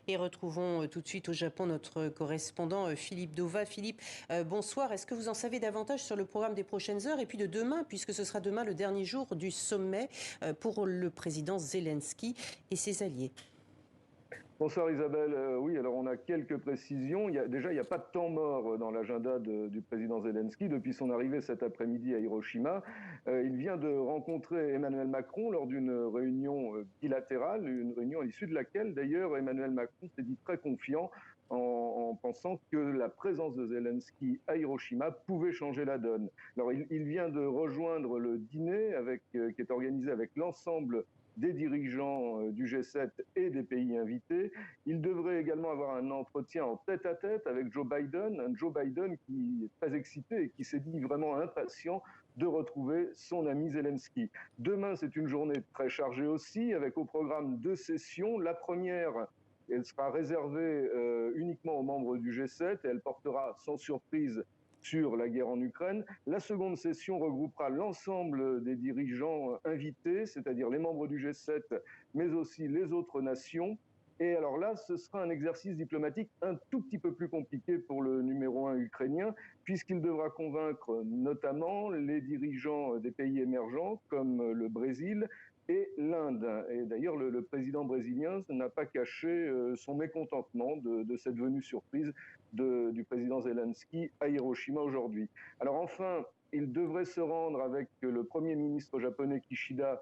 Et retrouvons tout de suite au Japon notre correspondant Philippe Dova. Philippe, bonsoir. Est-ce que vous en savez davantage sur le programme des prochaines heures et puis de demain, puisque ce sera demain le dernier jour du sommet pour le président Zelensky et ses alliés? Bonsoir Isabelle. Oui, alors on a quelques précisions. Il n'y a pas de temps mort dans l'agenda du président Zelensky depuis son arrivée cet après-midi à Hiroshima. Il vient de rencontrer Emmanuel Macron lors d'une réunion bilatérale, une réunion à l'issue de laquelle d'ailleurs Emmanuel Macron s'est dit très confiant en pensant que la présence de Zelensky à Hiroshima pouvait changer la donne. Alors il vient de rejoindre le dîner qui est organisé avec l'ensemble des dirigeants du G7 et des pays invités. Il devrait également avoir un entretien en tête-à-tête avec Joe Biden, un Joe Biden qui est très excité et qui s'est dit vraiment impatient de retrouver son ami Zelensky. Demain, c'est une journée très chargée aussi, avec au programme 2 sessions. La première, elle sera réservée uniquement aux membres du G7 et elle portera sans surprise sur la guerre en Ukraine. La seconde session regroupera l'ensemble des dirigeants invités, c'est-à-dire les membres du G7, mais aussi les autres nations. Et alors là, ce sera un exercice diplomatique un tout petit peu plus compliqué pour le numéro 1 ukrainien, puisqu'il devra convaincre notamment les dirigeants des pays émergents, comme le Brésil et l'Inde. Et d'ailleurs, le président brésilien n'a pas caché son mécontentement de cette venue surprise du président Zelensky à Hiroshima aujourd'hui. Alors enfin, il devrait se rendre avec le Premier ministre japonais Kishida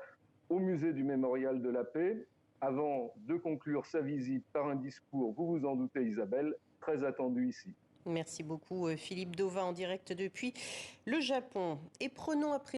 au musée du Mémorial de la Paix avant de conclure sa visite par un discours, vous vous en doutez Isabelle, très attendu ici. Merci beaucoup Philippe Dova en direct depuis le Japon. Et prenons après